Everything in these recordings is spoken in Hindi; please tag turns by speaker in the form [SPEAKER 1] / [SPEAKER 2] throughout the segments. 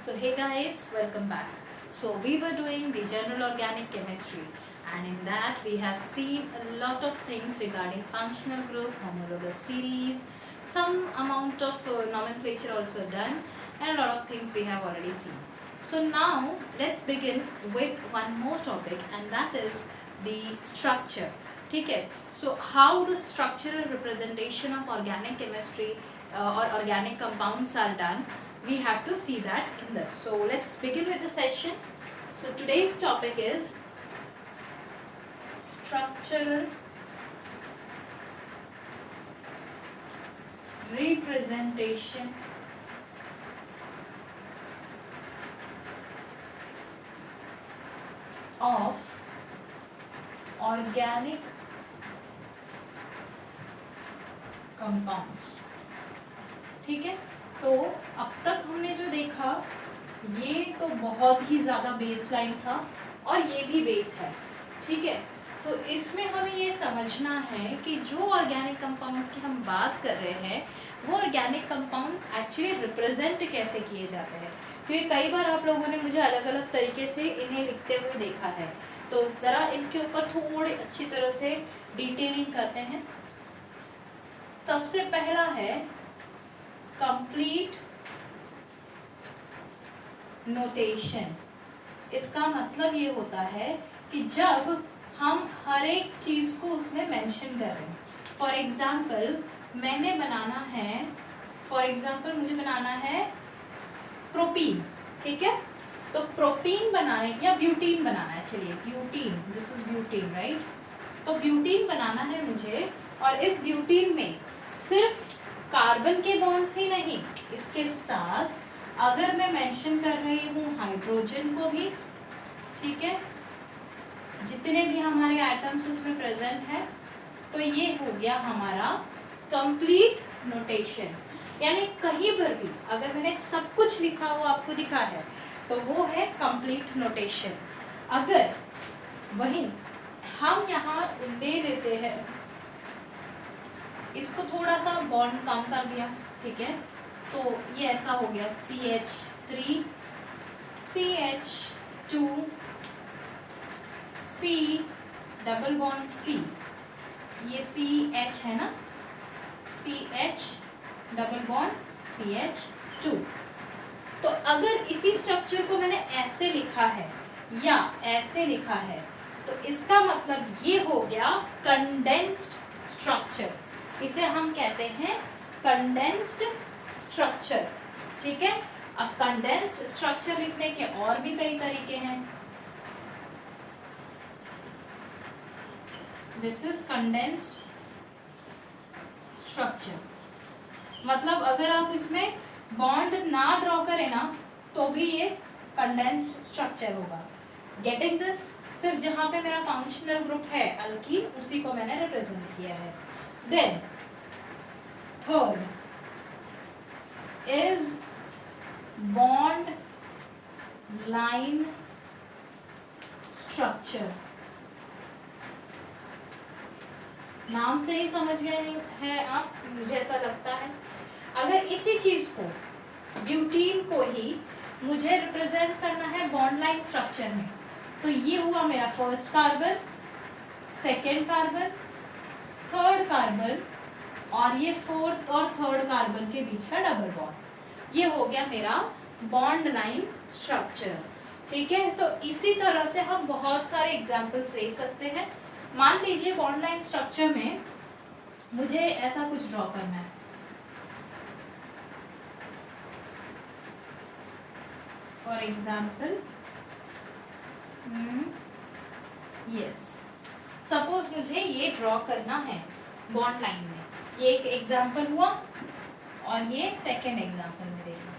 [SPEAKER 1] So hey guys, welcome back. So we were doing the general organic chemistry, and in that we have seen a lot of things regarding functional group, homologous series, some amount of nomenclature also done, and a lot of things we have already seen. So now let's begin with one more topic, and that is the structure. ठीक है, so how the structural representation of organic chemistry or organic compounds are done, we have to see that in this. So let's begin with the session. So today's topic is structural representation of organic compounds. ठीक है, तो अब तक हमने जो देखा ये तो बहुत ही ज़्यादा बेस लाइन था और ये भी बेस है. ठीक है, तो इसमें हमें ये समझना है कि जो ऑर्गेनिक कंपाउंड्स की हम बात कर रहे हैं वो ऑर्गेनिक कंपाउंड्स एक्चुअली रिप्रेजेंट कैसे किए जाते हैं, क्योंकि कई बार आप लोगों ने मुझे अलग अलग तरीके से इन्हें लिखते हुए देखा है. तो ज़रा इनके ऊपर थोड़े अच्छी तरह से डिटेलिंग करते हैं. सबसे पहला है कंप्लीट नोटेशन. इसका मतलब ये होता है कि जब हम हर एक चीज़ को उसमें मेंशन कर रहे हैं. फॉर एग्जाम्पल मैंने बनाना है, मुझे बनाना है प्रोपीन. ठीक है, तो प्रोपीन बनाने या ब्यूटीन बनाना है. चलिए butene, this is butene right. तो ब्यूटीन बनाना है मुझे, और इस ब्यूटीन में सिर्फ कार्बन के बॉन्ड्स ही नहीं, इसके साथ अगर मैं मेंशन कर रही हूँ हाइड्रोजन को भी, ठीक है, जितने भी हमारे आइटम्स इसमें प्रेजेंट है, तो ये हो गया हमारा कंप्लीट नोटेशन. यानी कहीं पर भी अगर मैंने सब कुछ लिखा हुआ आपको दिखा है तो वो है कंप्लीट नोटेशन. अगर वहीं हम यहाँ ले लेते हैं, इसको थोड़ा सा बॉन्ड कम कर दिया, ठीक है, तो ये ऐसा हो गया CH3 CH2 C double bond C, ये CH है ना, CH डबल बॉन्ड CH2. तो अगर इसी स्ट्रक्चर को मैंने ऐसे लिखा है या ऐसे लिखा है तो इसका मतलब ये हो गया कंडेंस्ड स्ट्रक्चर. इसे हम कहते हैं कंडेंस्ड स्ट्रक्चर. ठीक है, अब कंडेंस्ड स्ट्रक्चर लिखने के और भी कई तरीके हैं. This is condensed structure. मतलब अगर आप इसमें बॉन्ड ना ड्रॉ करें ना तो भी ये कंडेंस्ड स्ट्रक्चर होगा. Getting this? सिर्फ जहां पे मेरा फंक्शनल ग्रुप है अल्कीन, उसी को मैंने रिप्रेजेंट किया है. Then third is bond line structure. नाम से ही समझ गए हैं आप, मुझे ऐसा लगता है. अगर इसी चीज को, ब्यूटीन को ही मुझे रिप्रेजेंट करना है बॉन्ड लाइन स्ट्रक्चर में, तो ये हुआ मेरा first carbon, second carbon, third carbon, और ये फोर्थ और थर्ड कार्बन के बीच का डबल बॉन्ड. ये हो गया मेरा बॉन्ड लाइन स्ट्रक्चर. ठीक है, तो इसी तरह से हम बहुत सारे एग्जाम्पल्स ले सकते हैं. मान लीजिए बॉन्ड लाइन स्ट्रक्चर में मुझे ऐसा कुछ ड्रॉ करना है. फॉर एग्जाम्पल यस, सपोज मुझे ये ड्रॉ करना है बॉन्ड लाइन में. ये एक एग्जाम्पल हुआ और ये सेकेंड एग्जाम्पल में देखना.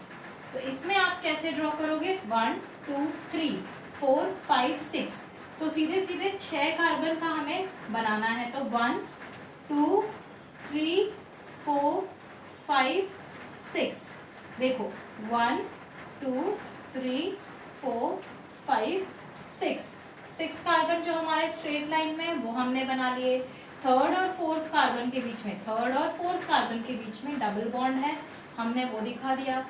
[SPEAKER 1] तो इसमें आप कैसे ड्रॉ करोगे? 1 2 3 4 5 6. तो सीधे सीधे 6 कार्बन का हमें बनाना है. तो 1 2 3 4 5 6. देखो 1 2 3 4 5 6 कार्बन जो हमारे स्ट्रेट लाइन में वो हमने बना लिए. थर्ड और फोर्थ कार्बन के बीच में, थर्ड और फोर्थ कार्बन के बीच में डबल बॉन्ड है, हमने वो दिखा दिया.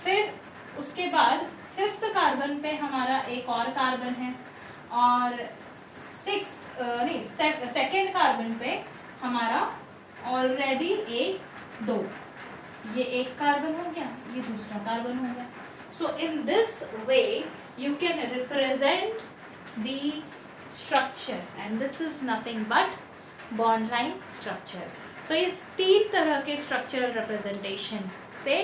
[SPEAKER 1] फिर उसके बाद 5th कार्बन पे हमारा एक और कार्बन है, और 2nd कार्बन पे हमारा ऑलरेडी 1 2, ये एक कार्बन हो गया, ये दूसरा कार्बन हो गया. So in this way you can represent the structure, and this is nothing but bond line structure. तो इस 3 तरह के स्ट्रक्चरल रिप्रेजेंटेशन से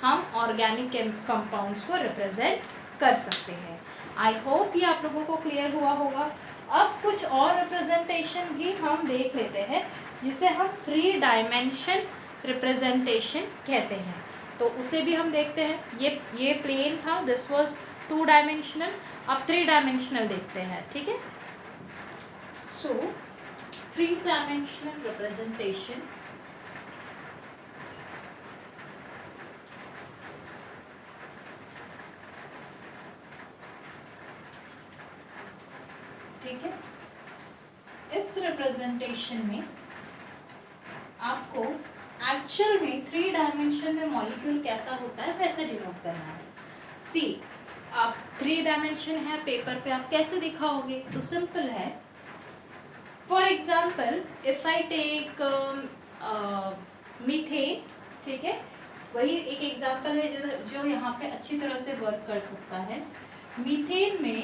[SPEAKER 1] हम ऑर्गेनिक कंपाउंड्स को रिप्रेजेंट कर सकते हैं. आई होप ये आप लोगों को क्लियर हुआ होगा. अब कुछ और रिप्रेजेंटेशन भी हम देख लेते हैं जिसे हम 3 डायमेंशन रिप्रेजेंटेशन कहते हैं. तो उसे भी हम देखते हैं. ये प्लेन था, दिस वाज 2 डायमेंशनल. अब 3 डायमेंशनल देखते हैं. ठीक है. सो 3 डायमेंशनल रिप्रेजेंटेशन. ठीक है. इस रिप्रेजेंटेशन में आपको एक्चुअल में 3 डायमेंशन में मॉलिक्यूल कैसा होता है वैसे डिनोट करना है. सी, आप 3 डायमेंशन है पेपर पे, आप कैसे दिखाओगे? तो सिंपल है. For example if I take methane. ठीक है, वही एक एग्जाम्पल है जो यहाँ पे अच्छी तरह से वर्क कर सकता है. मीथेन में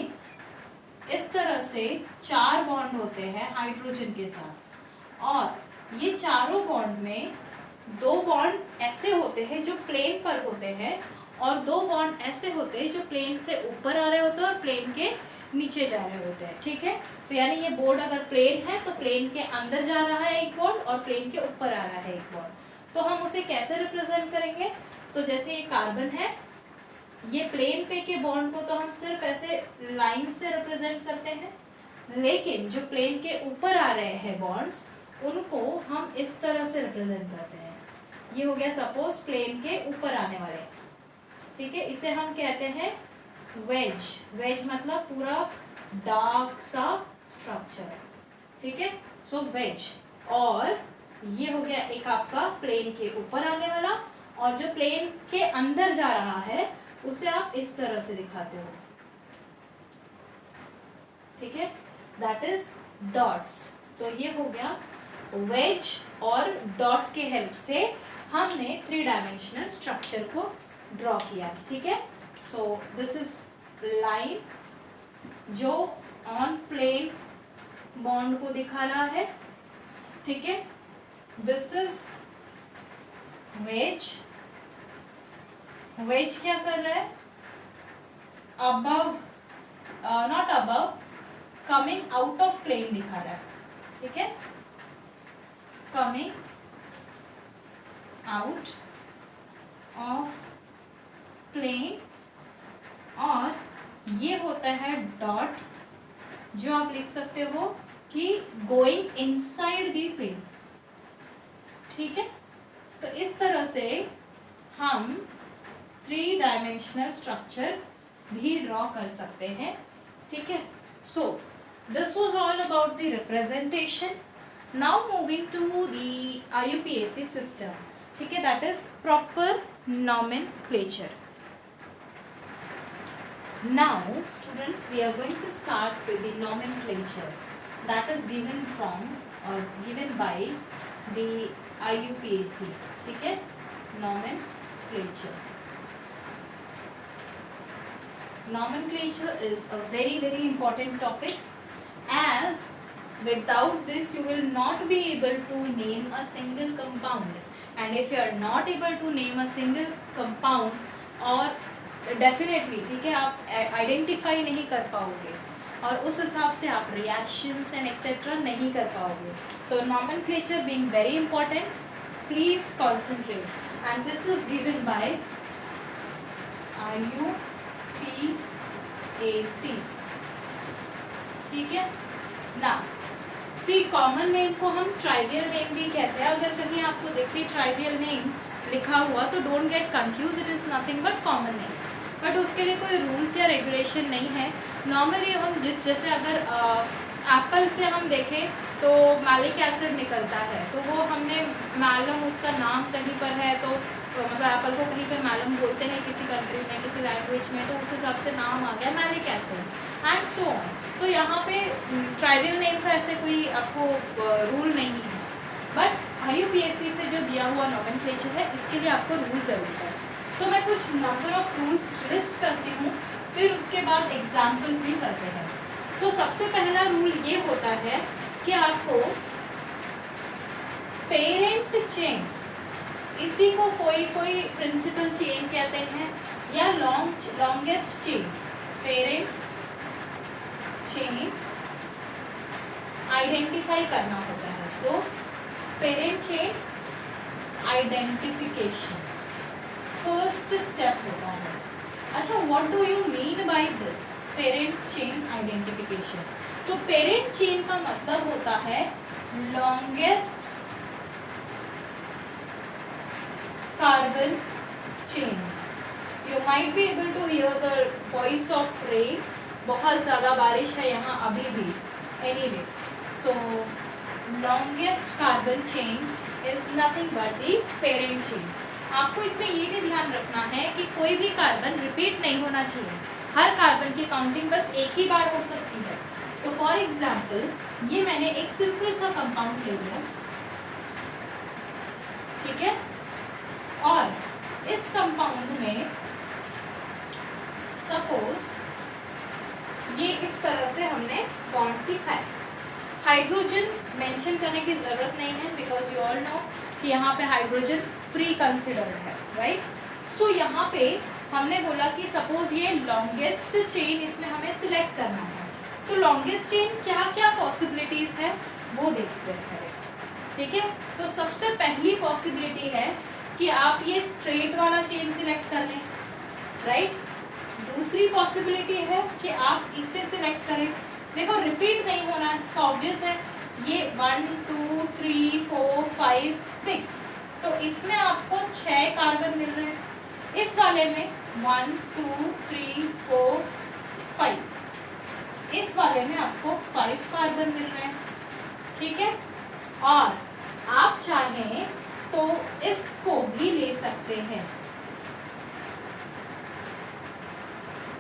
[SPEAKER 1] इस तरह से 4 बॉन्ड होते हैं हाइड्रोजन के साथ, और ये चारों बॉन्ड में 2 बॉन्ड ऐसे होते हैं जो प्लेन पर होते हैं, और 2 बॉन्ड ऐसे होते हैं जो प्लेन से ऊपर आ रहे होते हैं और प्लेन के नीचे जा रहे होते हैं. ठीक है. तो यानी ये बोर्ड अगर प्लेन है तो प्लेन के अंदर जा रहा है एक बॉन्ड और प्लेन के ऊपर आ रहा है एक बॉन्ड. तो हम उसे कैसे रिप्रेजेंट करेंगे? तो जैसे ये कार्बन है, ये प्लेन पे के बॉन्ड को तो हम सिर्फ ऐसे लाइन से रिप्रेजेंट करते हैं, लेकिन जो प्लेन के ऊपर आ रहे हैं बॉन्ड्स उनको हम इस तरह से रिप्रेजेंट करते हैं. ये हो गया सपोज प्लेन के ऊपर आने वाले. ठीक है, इसे हम कहते हैं वेज. वेज मतलब पूरा डार्क सा स्ट्रक्चर. ठीक है. सो वेज. और ये हो गया एक आपका प्लेन के ऊपर आने वाला, और जो प्लेन के अंदर जा रहा है उसे आप इस तरह से दिखाते हो. ठीक है, दैट इज डॉट्स. तो ये हो गया वेज, और डॉट के हेल्प से हमने 3 डायमेंशनल स्ट्रक्चर को ड्रॉ किया. ठीक है. सो दिस इज लाइन जो ऑन प्लेन बॉन्ड को दिखा रहा है. ठीक है. This is veg. वेज क्या कर रहा है? Above, not above, coming out of plane दिखा रहा है. ठीक है. Coming out of plane. और ये होता है डॉट, जो आप लिख सकते हो कि गोइंग इनसाइड दी प्लेन. ठीक है. तो इस तरह से हम 3 डायमेंशनल स्ट्रक्चर भी ड्रॉ कर सकते हैं. ठीक है. So this was all about the representation. Now moving to the IUPAC system. ठीक है, that is proper nomenclature. Now students, we are going to start with the nomenclature that is given from or given by the IUPAC. ठीक है. Nomenclature. Nomenclature is a very very important topic, as without this you will not be able to name a single compound, and if you are not able to name a single compound, और डेफिनेटली ठीक है आप आइडेंटिफाई नहीं कर पाओगे, और उस हिसाब से आप रिएक्शंस एंड एक्सेट्रा नहीं कर पाओगे. तो nomenclature being very important, please concentrate, and this is given by IUPAC. ठीक है ना. सी, कॉमन नेम को हम ट्राइवियल नेम भी कहते हैं. अगर कहीं आपको देखिए ट्राइवियल नेम लिखा हुआ तो don't get confuse, it is nothing but common name. But उसके लिए कोई रूल्स या रेगुलेशन नहीं है. नॉर्मली हम जैसे अगर एप्पल से हम देखें तो मैलिक एसिड निकलता है, तो वो हमने मैलम उसका नाम कहीं पर है तो मतलब एप्पल को कहीं पे मैलम बोलते हैं किसी कंट्री में, किसी लैंग्वेज में, तो उस हिसाब से नाम आ गया malic acid and so on. तो यहाँ पे ट्राइबल नेम का ऐसे कोई आपको रूल नहीं है, बट IUPAC से जो दिया हुआ नोमेनक्लेचर है इसके लिए आपको रूल ज़रूर है। तो मैं कुछ नंबर ऑफ रूल्स लिस्ट करती हूँ, फिर उसके बाद एग्जाम्पल्स भी करते हैं। तो सबसे पहला रूल ये होता है कि आपको पेरेंट चेन, इसी को कोई कोई प्रिंसिपल चेन कहते हैं या longest chain, parent chain identify करना होता है। तो parent chain identification first step होता है। अच्छा, what do you mean by this parent chain identification? तो पेरेंट चेन का मतलब होता है longest carbon chain. You might be able to hear the voice of rain, बहुत ज़्यादा बारिश है यहाँ अभी भी। Anyway, so longest carbon chain is nothing but the parent chain. आपको इसमें ये भी ध्यान रखना है कि कोई भी कार्बन रिपीट नहीं होना चाहिए, हर कार्बन की काउंटिंग बस एक ही बार हो सकती है। तो फॉर एग्जाम्पल ये मैंने एक सिंपल सा कंपाउंड ले लिया, ठीक है, और इस कंपाउंड में सपोज ये इस तरह से हमने बॉन्ड्स दिखाए। हाइड्रोजन मेंशन करने की ज़रूरत नहीं है बिकॉज यू ऑल नो कि यहाँ पे हाइड्रोजन प्री कंसिडर्ड है, राइट। सो यहाँ पे हमने बोला कि सपोज ये लॉन्गेस्ट चेन इसमें हमें सिलेक्ट करना है, तो लॉन्गेस्ट चेन क्या क्या पॉसिबिलिटीज़ है वो देखते हैं, ठीक है। तो सबसे पहली पॉसिबिलिटी है कि आप ये स्ट्रेट वाला चेन सिलेक्ट कर लें, राइट। दूसरी पॉसिबिलिटी है कि आप इससे सिलेक्ट करें। देखो रिपीट नहीं होना है तो ऑब्वियस है, ये 1 2 3 4 5 6, तो इसमें आपको 6 कार्बन मिल रहे हैं। इस वाले में 1 2 3 4 5, इस वाले में आपको 5 कार्बन मिल रहे हैं, ठीक है। और आप चाहें तो इसको भी ले सकते हैं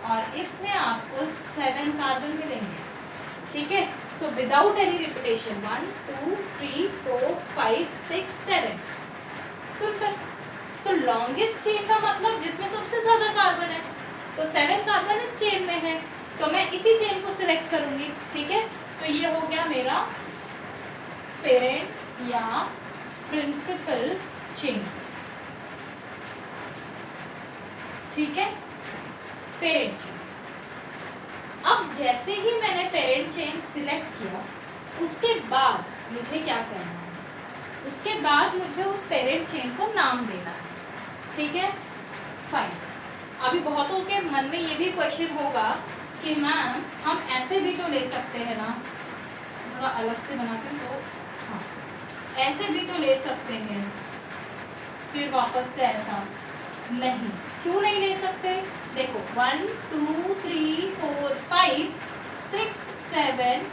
[SPEAKER 1] और इसमें आपको 7 कार्बन मिलेंगे, ठीक है। तो विदाउट एनी रिपीटेशन 1 2 3 4 5 6 7, सिंपल। तो लॉन्गेस्ट चेन का मतलब जिसमें सबसे ज्यादा कार्बन है, तो 7 कार्बन इस चेन में है, तो मैं इसी चेन को सिलेक्ट करूंगी, ठीक है। तो ये हो गया मेरा पेरेंट या प्रिंसिपल चेन, ठीक है, पेरेंट चेन। अब जैसे ही मैंने पेरेंट चेन सिलेक्ट किया, उसके बाद मुझे क्या करना है, उसके बाद मुझे उस पेरेंट चेन को नाम देना है, ठीक है, फाइन। अभी बहुतों के मन में ये भी क्वेश्चन होगा कि मैम हम ऐसे भी तो ले सकते हैं ना, थोड़ा अलग से बनाते हैं तो हाँ, ऐसे भी तो ले सकते हैं, फिर वापस से ऐसा नहीं, क्यों नहीं ले सकते? देखो 1 2 3 4 5 6 7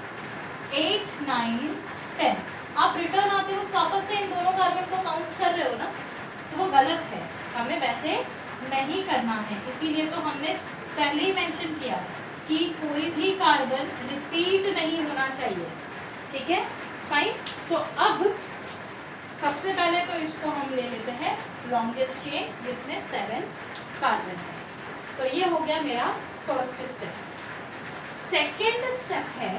[SPEAKER 1] 8 9 10, आप रिटर्न आते वक्त वापस से इन दोनों कार्बन को काउंट कर रहे हो ना, तो वो गलत है, हमें वैसे नहीं करना है। इसीलिए तो हमने पहले ही मेंशन किया कि कोई भी कार्बन रिपीट नहीं होना चाहिए, ठीक है, फाइन। तो अब सबसे पहले तो इसको हम ले लेते हैं लॉन्गेस्ट चेन जिसमें 7 कार्बन है, तो ये हो गया मेरा फर्स्ट स्टेप। सेकेंड स्टेप है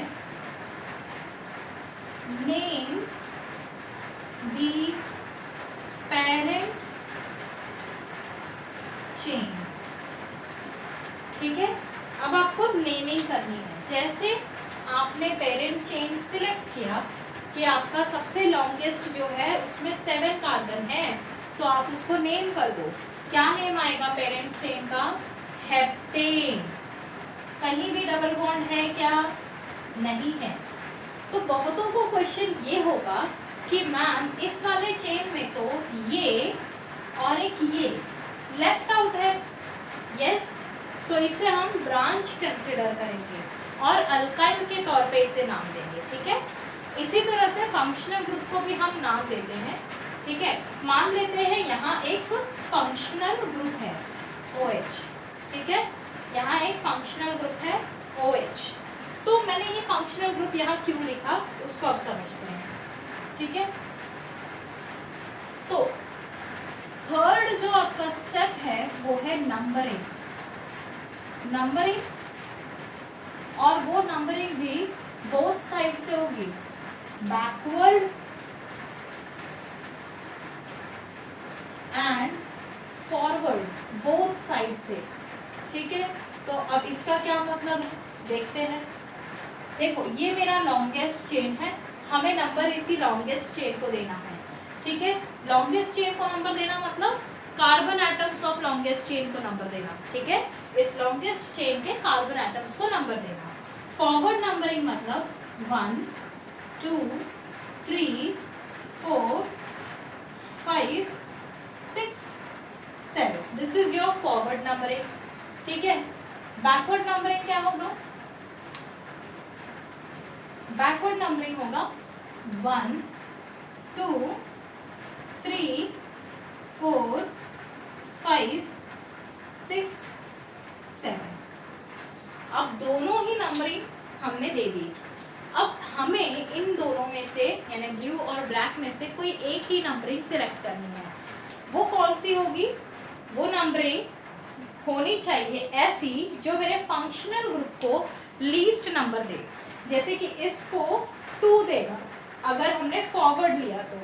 [SPEAKER 1] नेम दी पेरेंट चेन, ठीक है। अब आपको नेमिंग करनी है, जैसे आपने पेरेंट चेन सिलेक्ट किया कि आपका सबसे लॉन्गेस्ट जो है उसमें 7 कार्बन है, तो आप उसको नेम कर दो। क्या नेम आएगा पेरेंट चेन का? हेप्टेन। कहीं भी डबल बॉन्ड है क्या? नहीं है। तो बहुतों को क्वेश्चन ये होगा कि मैम इस वाले चेन में तो ये और एक ये लेफ्ट आउट है, यस, तो इसे हम ब्रांच कंसिडर करेंगे और अल्काइल के तौर पे इसे नाम देंगे, ठीक है। इसी तरह से फंक्शनल ग्रुप को भी हम नाम देते हैं, ठीक है, मान लेते हैं यहाँ एक फंक्शनल ग्रुप है OH, ठीक है, यहाँ एक फंक्शनल ग्रुप है OH। तो मैंने ये फंक्शनल ग्रुप यहाँ क्यों लिखा उसको अब समझते हैं, ठीक है। तो थर्ड जो आपका स्टेप है वो है नंबरिंग, और वो नंबरिंग भी बोथ साइड से होगी, backward and forward, both side से, ठीक है। तो अब इसका क्या मतलब है देखते हैं। देखो ये मेरा लॉन्गेस्ट चेन है, हमें नंबर इसी लॉन्गेस्ट चेन को देना है, ठीक है। लॉन्गेस्ट चेन को नंबर देना मतलब carbon atoms of longest chain को नंबर देना, ठीक है। इस लॉन्गेस्ट चेन के कार्बन एटम्स को नंबर देना। फॉरवर्ड नंबरिंग मतलब 1 2 3 4 5 6 7, this is your forward numbering, ठीक है। बैकवर्ड नंबरिंग क्या होगा, बैकवर्ड नंबरिंग होगा 1 2 3 4 5 6 7। अब दोनों ही नंबरिंग हमने दे दी। अब हमें इन दोनों में से यानी ब्लू और ब्लैक में से कोई एक ही नंबरिंग सिलेक्ट करनी है। वो कौन सी होगी, वो नंबरिंग होनी चाहिए ऐसी जो मेरे फंक्शनल ग्रुप को लीस्ट नंबर दे। जैसे कि इसको 2 देगा अगर हमने फॉरवर्ड लिया तो,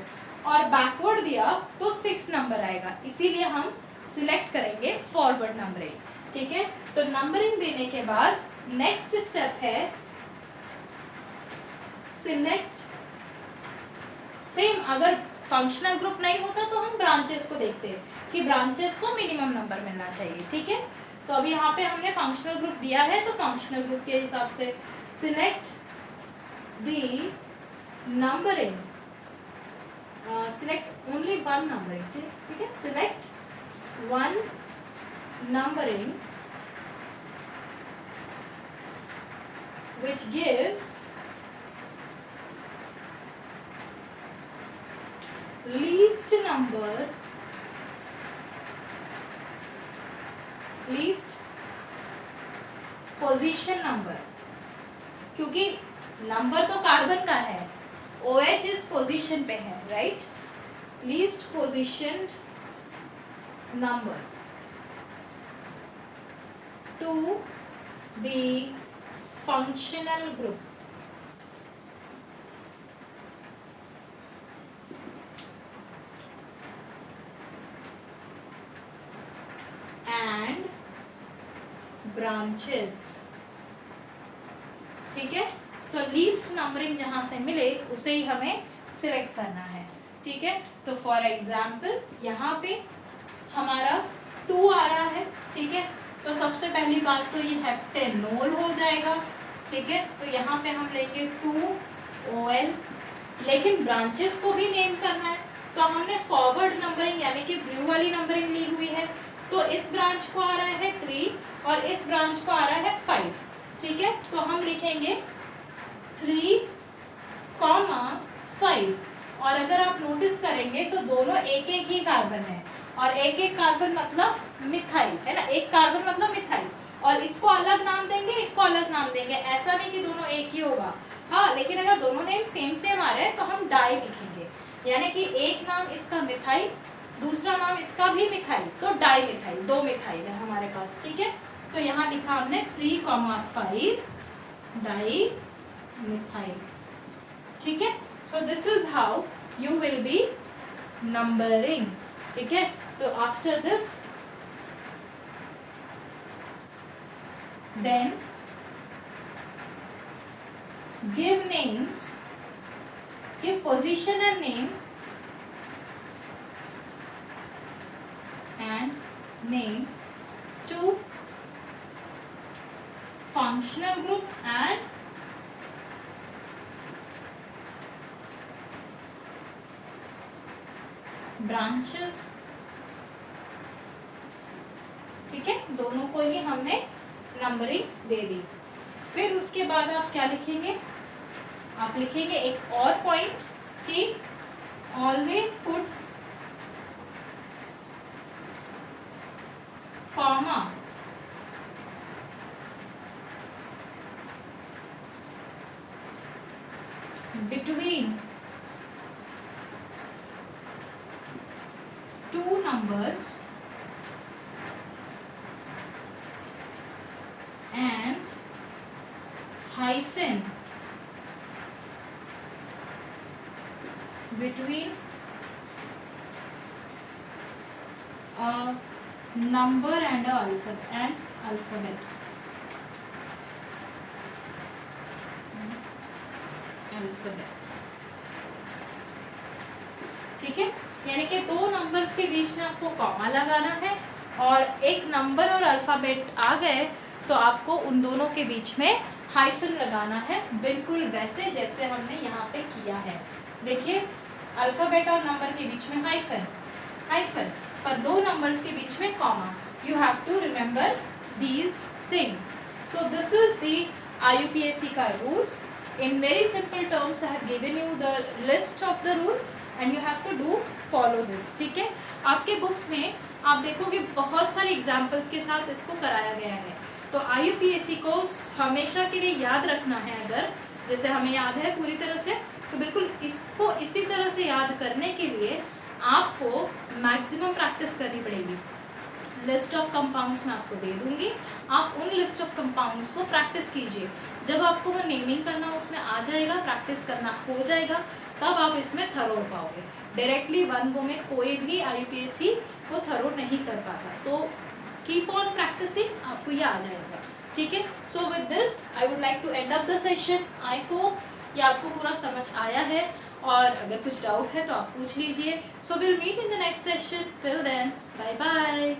[SPEAKER 1] और बैकवर्ड दिया तो 6 नंबर आएगा, इसीलिए हम सिलेक्ट करेंगे फॉरवर्ड नंबरिंग, ठीक है। तो नंबरिंग देने के बाद नेक्स्ट स्टेप है सिलेक्ट। सेम अगर फंक्शनल ग्रुप नहीं होता तो हम ब्रांचेस को देखते हैं कि ब्रांचेस को मिनिमम नंबर मिलना चाहिए, ठीक है। तो अभी यहाँ पे हमने फंक्शनल ग्रुप दिया है तो फंक्शनल ग्रुप के हिसाब से select the numbering, select only one numbering, ठीक है। Select one numbering which gives least number, least position number, क्योंकि नंबर तो कार्बन का है, OH इस पोजीशन पे है, right. Least position number two the functional group, and branches, ठीक है। तो लीस्ट नंबरिंग जहां से मिले उसे ही हमें सिलेक्ट करना है, ठीक है। तो फॉर एग्जाम्पल यहाँ पे हमारा 2 आ रहा है, ठीक है। तो सबसे पहली बात तो ये हेप्टेनोल हो जाएगा, ठीक है। तो यहाँ पे हम लेंगे 2OL, लेकिन ब्रांचेस को भी नेम करना है। तो हमने फॉरवर्ड नंबरिंग यानी कि ब्लू वाली नंबरिंग ली हुई है, तो इस ब्रांच को आ रहा है 3 और इस ब्रांच को आ रहा है 5, ठीक है। तो हम लिखेंगे 3, 5। और अगर आप नोटिस करेंगे तो दोनों एक एक ही कार्बन है, और एक एक कार्बन मतलब मिथाइल है ना, एक कार्बन मतलब मिथाइल, और इसको अलग नाम देंगे, इसको अलग नाम देंगे, ऐसा नहीं कि दोनों एक ही होगा। हाँ, लेकिन अगर दोनों नेम सेम आ रहे हैं तो हम डाई लिखेंगे, यानी कि एक नाम इसका मिथाइल, दूसरा नाम इसका भी मिथाइल, तो डाई मिथाइल, 2 मिथाइल है हमारे पास, ठीक है। तो यहाँ लिखा हमने 3,5 डाई मिथाइल, ठीक है। So this is how you will be numbering, ठीक है। तो after this then give names, give position and name, and name to functional group and branches, ठीक है। दोनों को ही हमने नंबरिंग दे दी। फिर उसके बाद आप क्या लिखेंगे, आप लिखेंगे एक और पॉइंट कि always put comma, between two numbers and hyphen between a number and a alphabet. ठीक है, यानी कि दो नंबर्स के बीच में आपको कॉमा लगाना है और एक नंबर और अल्फाबेट आ गए तो आपको उन दोनों के बीच में हाइफन लगाना है, बिल्कुल वैसे जैसे हमने यहाँ पे किया है। देखिए, अल्फाबेट और नंबर के बीच में हाइफन पर दो नंबर्स के बीच में comma. You have to remember these things. So this is the IUPAC का rules. In very simple terms, I have given you the list of the rule and you have to do follow this. ठीक है, आपके बुक्स में आप देखोगे बहुत सारे एग्जाम्पल्स के साथ इसको कराया गया है। तो IUPAC को हमेशा के लिए याद रखना है। अगर जैसे हमें याद है पूरी तरह से, तो बिल्कुल इसको इसी तरह से याद करने के लिए आपको मैक्सिमम प्रैक्टिस करनी पड़ेगी। लिस्ट ऑफ कंपाउंड्स मैं आपको दे दूंगी, आप उन लिस्ट ऑफ कंपाउंड्स को प्रैक्टिस कीजिए। जब आपको वो नेमिंग करना उसमें आ जाएगा, प्रैक्टिस करना हो जाएगा, तब आप इसमें थरो हो पाओगे। डायरेक्टली वन गो में कोई भी IUPAC वो थरो नहीं कर पाता, तो कीप ऑन प्रैक्टिसिंग, आपको ये आ जाएगा। ठीक है, so with this I would like to end up the session. I hope ये आपको पूरा समझ आया है, और अगर कुछ डाउट है तो आप पूछ लीजिए। So will meet in the next session. Till then, bye bye.